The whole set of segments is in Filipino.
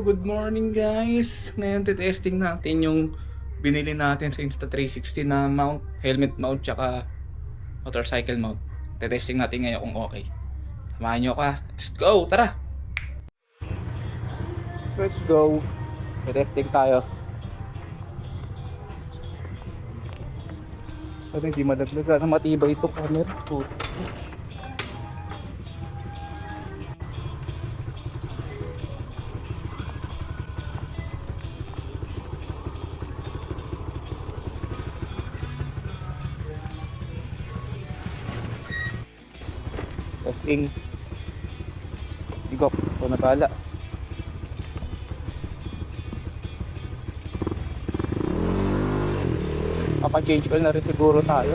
good morning guys. Ngayon testing natin yung binili natin sa Insta360 na mount, helmet mount tsaka motorcycle mount. Testing natin ngayon kung okay. Samahan nyo ka. Let's go, tara! Let's go. Testing tayo. Sana hindi madaglag. Sana matibay ito camera. Testing. Igop. Ito na pala. Kapag-change oil na rin siguro tayo.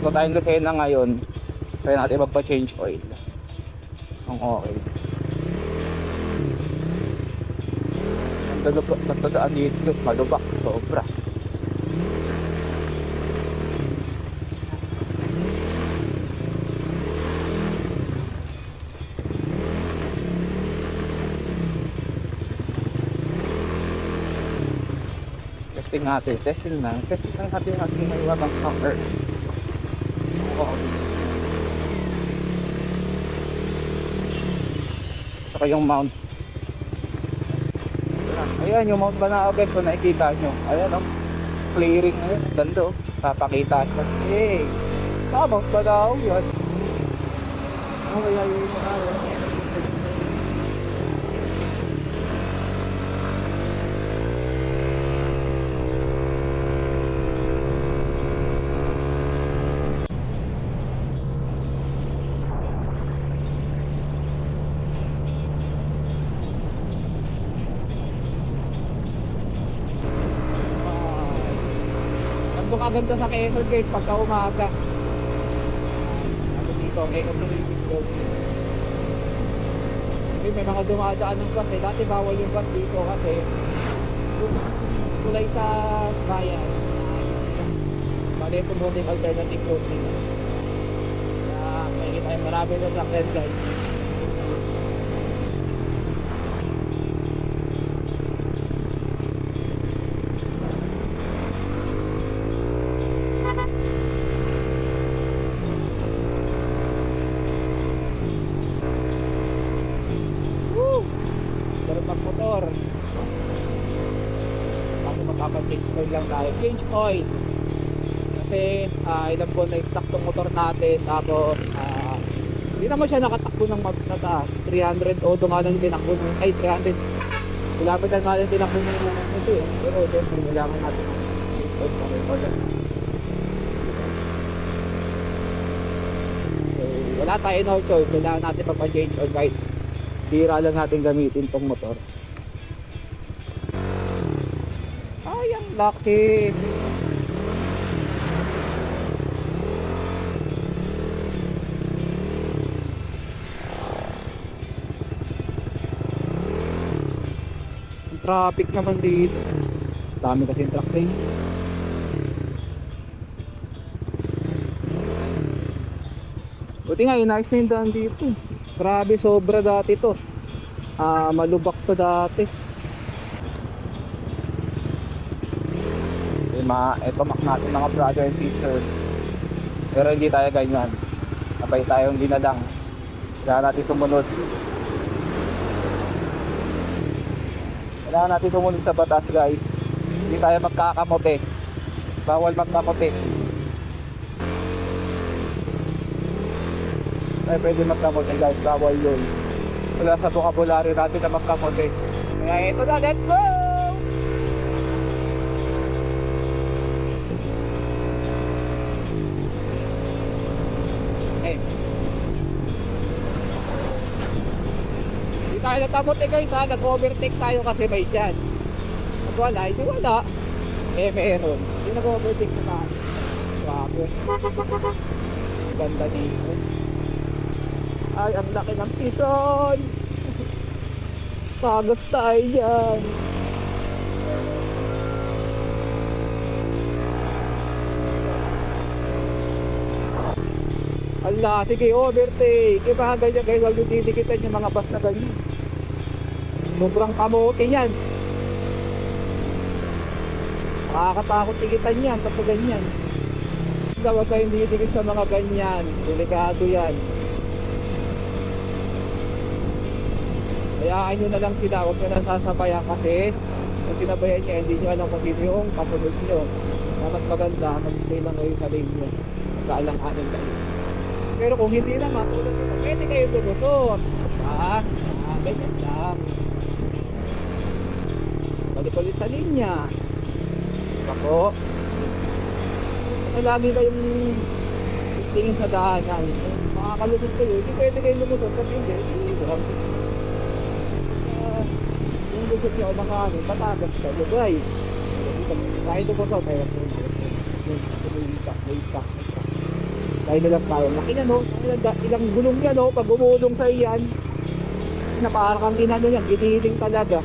Kung tayong Lucena ngayon, kaya natin magpa-change oil. Ang okay. Ang dadaan dito, malubak, sobra. Testing natin natin natin may watang cover. Saka yung mount. Ayan yung mount ba na agad kung nakikita nyo. Ayan o. Clearing na yun. Ganda o. Papakita siya. Hey! Mount ba daw yun? Okay, ayun mo na yun. Maganda sa Quezon guys pagka umaga. Ano dito, Quezon Tourism Road. Kasi may mga dumadaan ng bus eh. Dati bawal yung bus dito kasi tulay sa bayan. Bali ito muna yung alternative road nila. Kaya may tayo marami na sakyan guys. Motor kasi magpapa-change oil lang tayo, change oil kasi ilang buwan na stock tong motor natin. Tapos hindi naman siya nakatakbo ng mataas 300 o doon nga lang tinakbo ay 300 ilapit lang nga lang tinakbo ng ito eh. Pero syempre kailangan natin change oil para i-order. So wala tayo no choice, kailangan natin magpa-change oil guys. Bira lang natin gamitin tong motor. Ay, ang laki. Ang traffic naman dito. Dami kasi yung truck din. Buti nga, inayos na yung daan dito. Grabe, sobra dati to. Malubak to dati. Ito mak natin mga brother and sisters. Pero hindi tayo ganyan. Sabay tayong ginadang. Kailangan natin sumunod. Kailangan natin sumunod sa batas guys. Hindi tayo magkakamote. Bawal magkamote. Ay pwede magkamote guys, bawal yun. Wala sa vocabulary natin na magkamote. Kaya ito na, let's go! Hindi tayo nagkamote guys ha, nag-overtake tayo kasi may chance. At wala, hindi wala. Meron. Hindi nag-overtake na tayo. Grabe. Ganda dito. Ay, ang laki ng pison. Tagas tayo dyan. Ala, sige, overtake. Iba ganyan guys, huwag yung didikitan yung mga bus na ganyan. Sobrang kamote yan. Nakakatakot tikitan yan kapag ganyan. Huwag kayong didikit sa mga ganyan. Delikado yan. Hayaan nyo na lang sila, huwag nyo na sasabayan kasi kung sinabayan nyo, hindi nyo alam kung sino yung kasunod nyo. Na mas maganda, mag-stay lang kayo sa lane nyo. Magkaalang-anin kayo. Pero kung hindi naman, pwede kayo tumusot. Ganyan lang. Balik-balik sa linya. Ako. Lagi kayong tingin sa daanan. Makakalusot kayo, hindi pwede kayo lumusot kasi hindi. Yung lusot nyo ng kami, patagas kayo guys. Kahit lumusot kayo. Dahil nilang tayo. Laki na no, ilang gulong yan no, pag umulong sa iyan, napakarang kang inano yan, giniling talaga.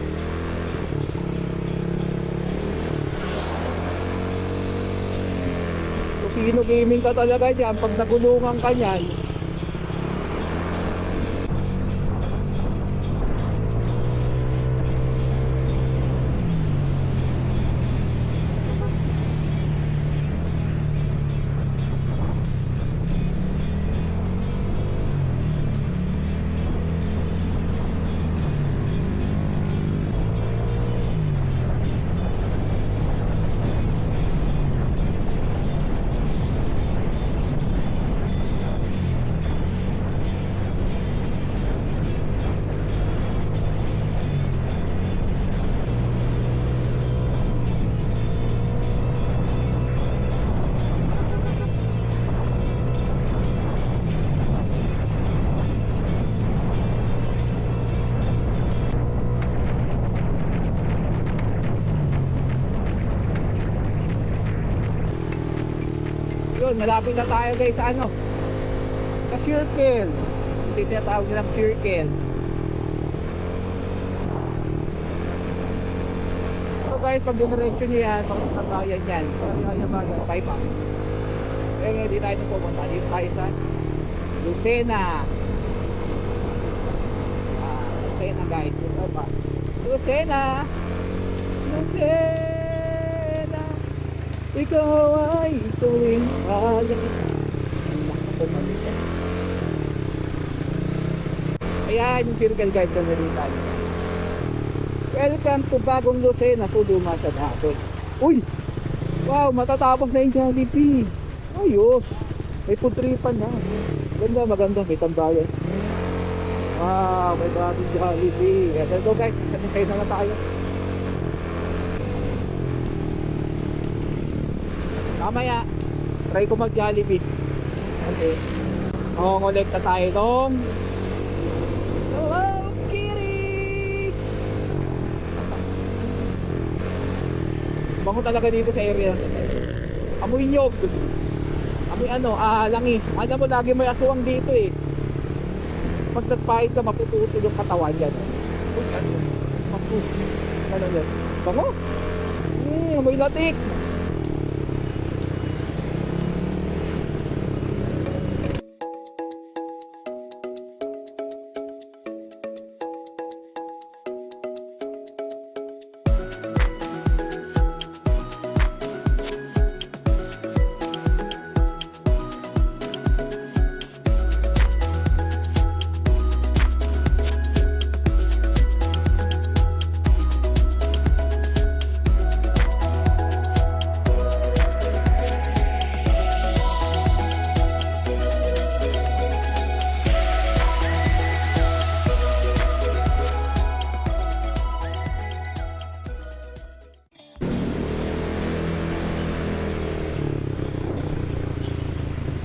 So sino gaming ka talaga dyan, pag nagulungan ka yan, yun, malapit na tayo guys sa ano, sa circle. Hindi tinatawag nilang circle. So guys, pag diniretso nyo yan, pagkakayan yan, pagkakayan bypass. Kaya ngayon di tayo pumunta, dito tayo sa Lucena. Lucena guys, dito pa Lucena, Lucena, ikaw ay tuwing pala. Ayan yung circle guys na naritan. Welcome to bagong Lucena, Suduma sa dato. Uy! Wow, matatapos na yung Jollibee. Ayos! May putripan na. Ganda, maganda, may tambayan. Wow, may bagong Jollibee. Let's go guys, kayo na tayo. Mamaya, try ko mag Jollibee. Okay. Ngongolekta tayo nung hello, Kitty! Bango talaga dito sa area. Amoy nyog. Amoy ano, langis. Alam mo, lagi may aswang dito eh. Pag nagpahit ka, mapututol yung katawan yan. Ano yan? Bango? Amoy latik.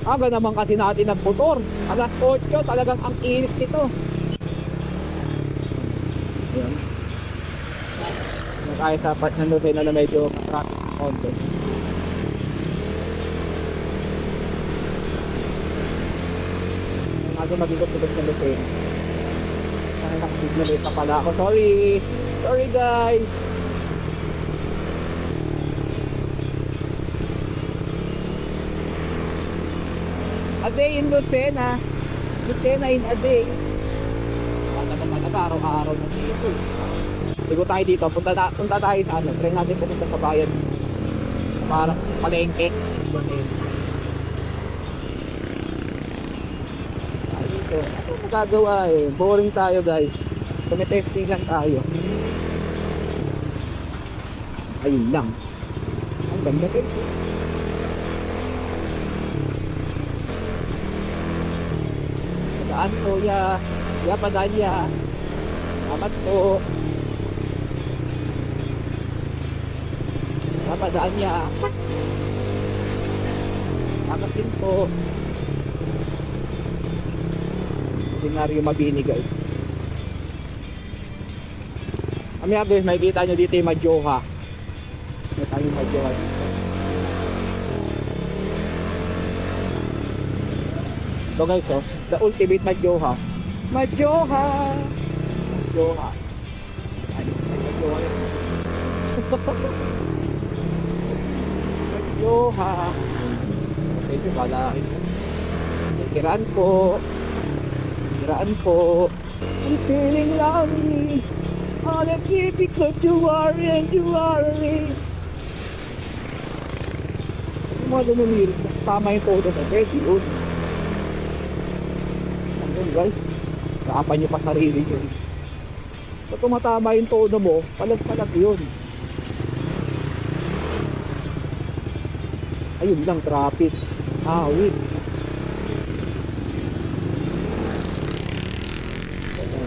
Aga naman kasi natin nagmotor. Alas 8, talagang ang init nito. Ayan. Nakaya sa part ng Lucena na medyo traffic ng konti. Aga mag-ikot-ikot ng Lucena. Sana nakasignal pa pala ako. Sorry! Sorry guys! A day in Lucena. Lucena in a day. Wala naman talaga araw-araw na dito. Ligo tayo dito. Punta tayo sa ano. Try natin pumunta sa bayan. Parang palengke. Dito. Ano magagawa eh. Boring tayo guys. Tumitesting lang tayo. Ayun lang. Ang ganda guys. Padaan po ya. Ya padaan ya. Salamat po. Ya padaan ya. Salamat din po. Ordinaryo Mabini guys. Mamaya guys, makikita nyo dito yung Madjoha. May tayong Madjoha dito. So guys, oh, the ultimate Madjoha. Madjoha! Madjoha. Ano? May Madjoha yun. Madjoha. Kasi ito, balaki po. Kiraan po. Kiraan po. I'm feeling lonely. All the people to worry and to worry. Yung mga dumumili, tama yung todo na pwede yun. Ayun guys, nakapan nyo pa sarili yun. Pag tumatama yung todo mo, palag-palag yun. Ayun lang, traffic. Wait.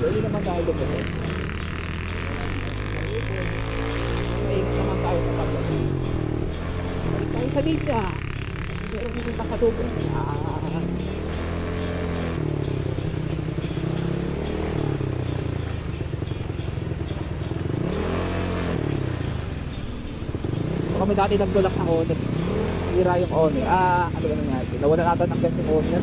Hindi naman tayo doon. Maingat naman tayo sa paglag. Balik tayo sa liga. Pero hindi nakatubong. Kami dati nagdulak ng owner. Hira yung owner. Ano ba nangyari? Nawala natin ng gas yung owner.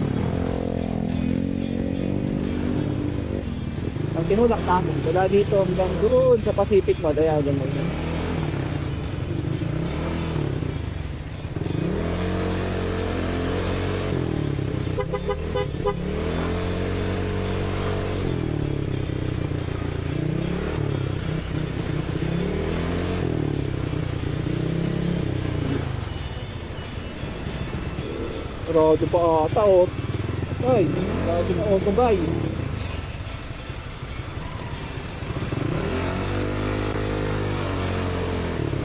Ang tinulak namin, wala dito hanggang doon sa Pacific Madayagan mo yun. Rado pa ata o. Ay, rado na auto guys.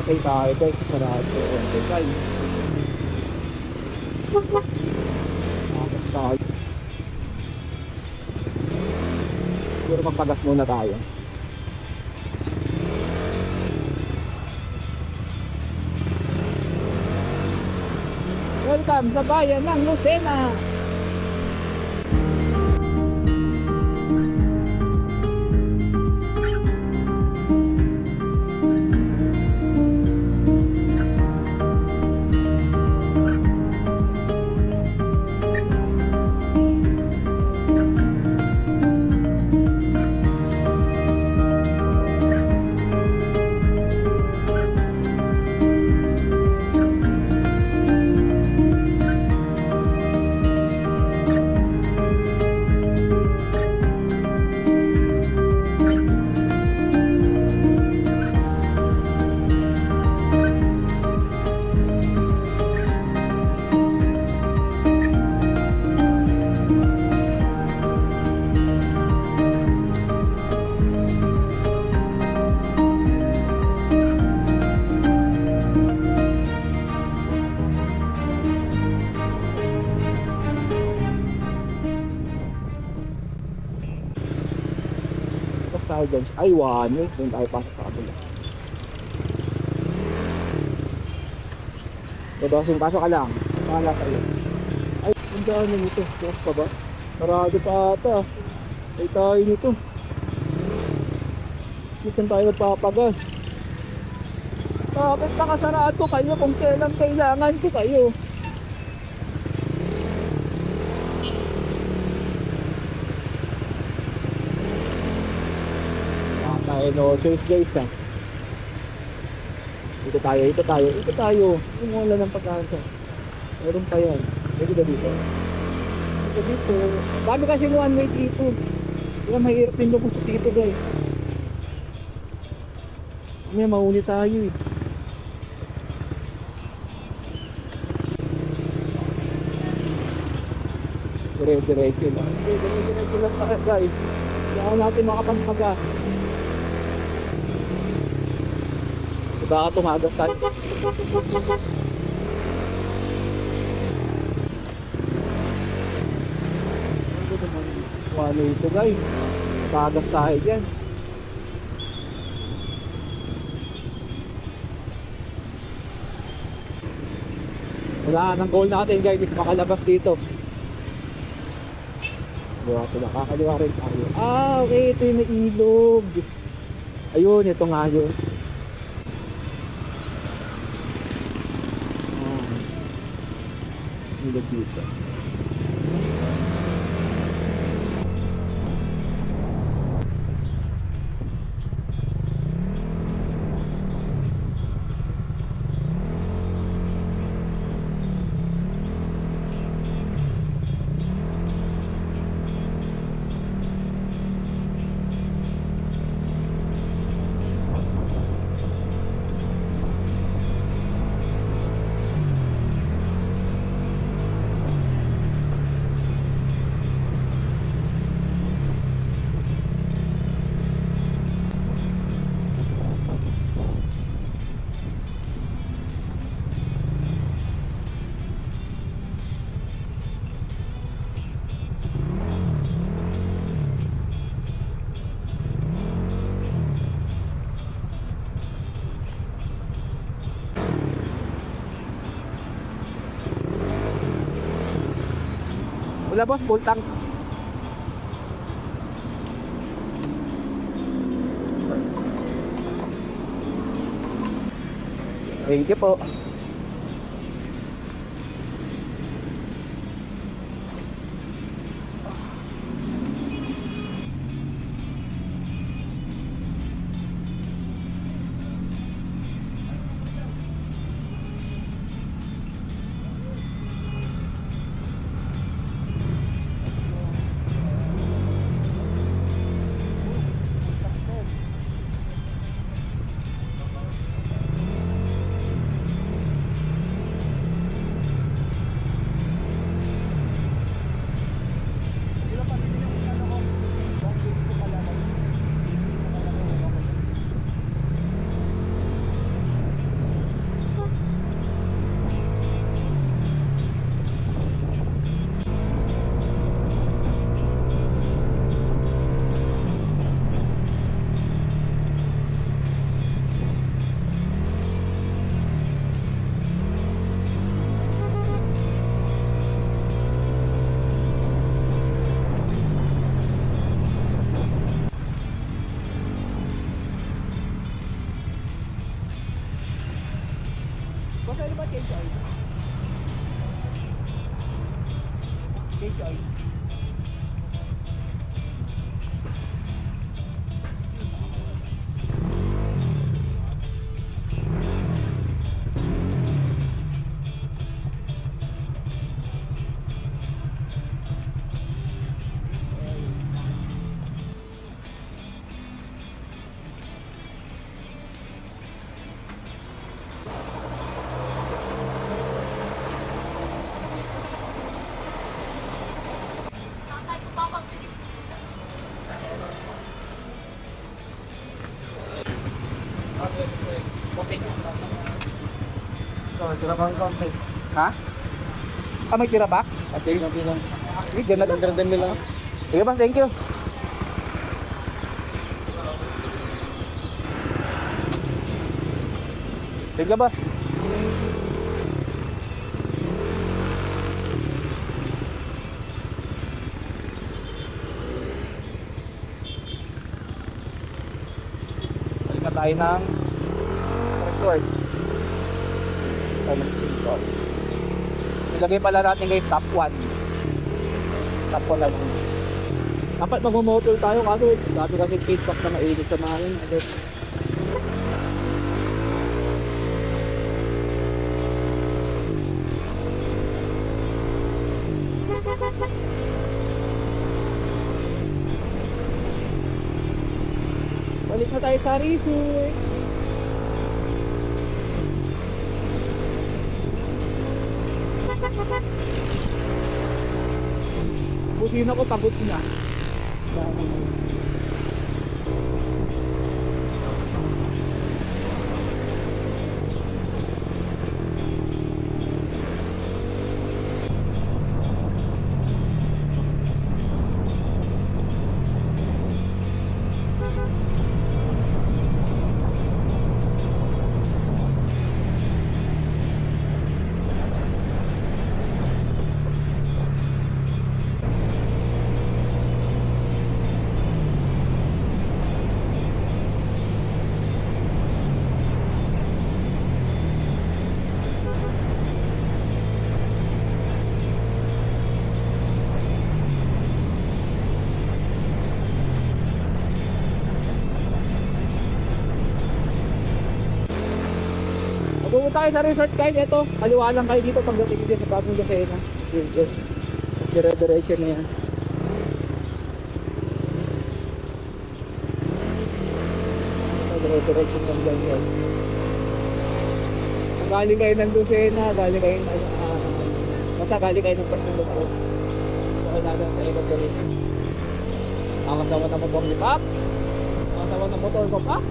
Okay tayo guys, sarado auto guys. Tapos tayo. Siguro magpagas muna tayo. Welcome sa bayan ng Lucena. Tayo guys, ay one way, doon tayo pasok sa kabila. Dodosing, pasok ka lang, pahala tayo. Ay, ang dami nito, sos pa ba? Sarado pa ata. Ay tayo nito. Dito tayo nagpapagas. Bakit nakasarado kayo kung kailan kailangan ko kayo? No choice guys ha. Ito tayo. Umulan ng pagkanta. Meron pa yan. Pwede ba dito? dito dito. Dami kasi one way dito. Kaya mahirap din lubos dito guys. May mauli tayo eh. Dire-diretso lang. Dire-diretso lang tayo guys. Kailangan natin makapagpaga. Baka tumagas tayo. Ano ito guys? Tagas tayo dyan. Wala nang goal natin guys, makalabas dito. Diba ito, nakakaliwa rin tayo. Okay, ito yung may ilog. Ayun, ito nga yun. Ilog dito. Wala boss, full tank. Thank you po. Ano ba change oil? Change oil. Tira bang konti? Ha? Ah, may tira ba? Ate, konti lang. Sige, dyan na lang. 100 ml lang. Sige ba, thank you. Sige boss. Balik na tayo ng resort. Ilagay pala natin guys top 1. Top 1 lang. Dapat mag-motor tayo kaso dati kasi feedback na mainit sa mga yun. na tayo sa resort. Busina ko pagod na. Pupunta tayo sa resort guys. Ito, kaliwa lang kayo dito pagdating dito sa Bagong Lucena. Dire-diretso na yan. Dire-diretso na yan guys. Kung galing kayo ng Lucena, galing kayo ng basta galing kayo ng Pagdulog ko. So, kailangan tayo mag-diretso. Ang kasama ng motor ni Pap. Ang kasama ng motor ko pa.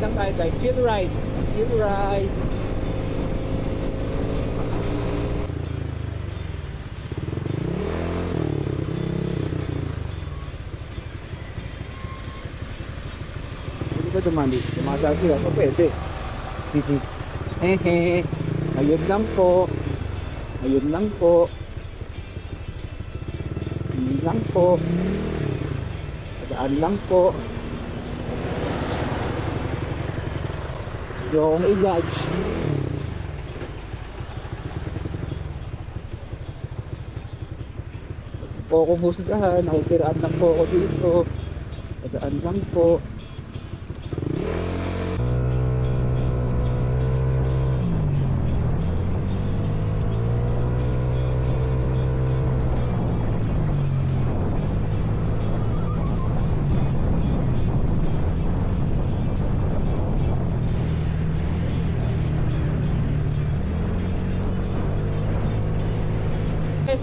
Lang tayo guys, chill ride. Hindi ba dumali? Dumadaan sila, so pwede. Hehe, ayun lang po. Ayun lang po. Padaan lang po. Yung i-judge. Po ako musgahan, nakikiraan lang po ako dito. Padaan lang po.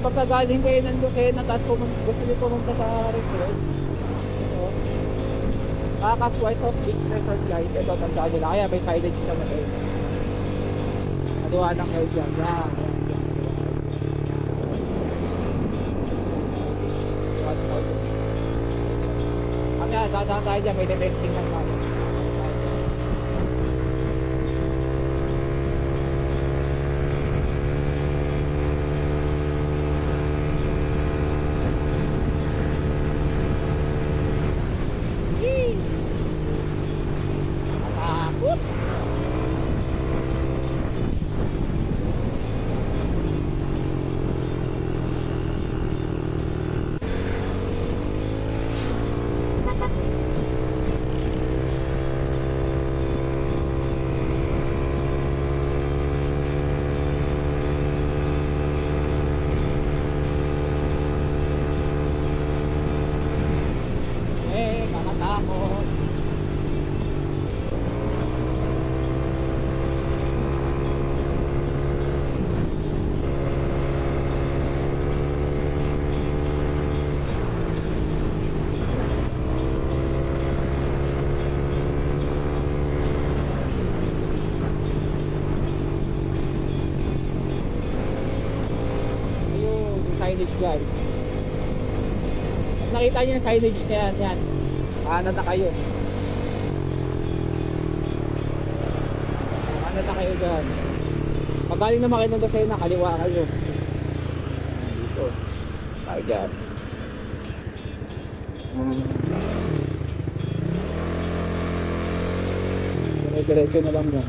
Pagka galing kayo ng Lucena tapos gusto nyo pumunta sa resort, ito Kakas White Oak Beach Resort guys. Ito, tandaan nyo lang, kaya may signage naman kayo. Kaliwa lang kayo dyan. Yan. Kaya dadaan tayo dyan, may testing lang tayo. signage guys. Pag nakita niyo yung signage na yan. Kanan na kayo. Kanan na kayo dyan. Pag galing naman kayo ng Lucena, kaliwa kayo. Dito. Tayo dyan. Diretso na lang yan.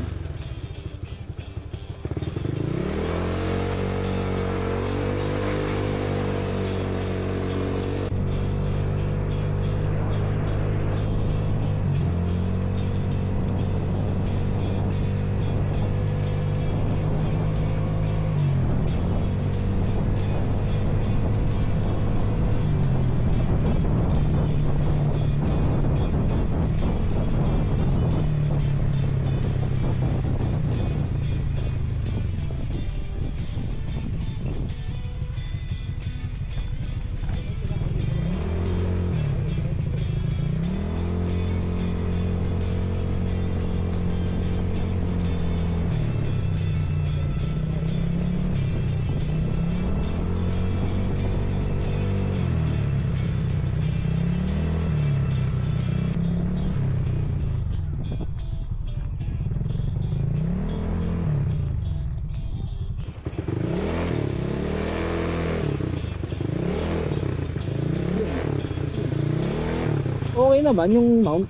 Okay naman yung mount.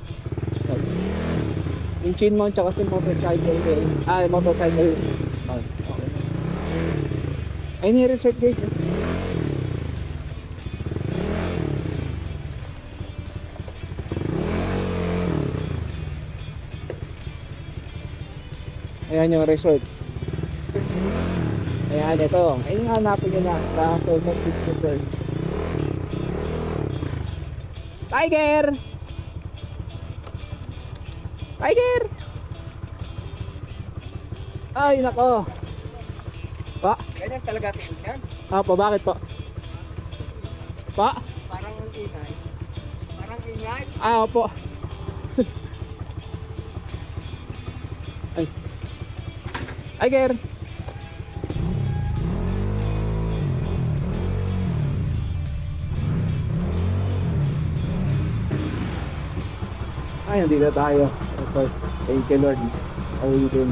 Nice. Yung chin mount tsaka yung motorcycle motorcycle mount. Okay. Ay, ni-reset guys. Ayan yung resort. Ayan ito. Ayun nga hanapin nyo na sa Solomon Picture. Tiger! Tiger! Ay nako. Pa? Ganyan talaga tingin yan. Apo, bakit po? Pa? Parang ingay. Parang ingay. Opo. Ay. Tiger! Ay, nandito tayo. Okay. Thank you Lord. Awitin.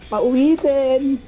Pauwitin!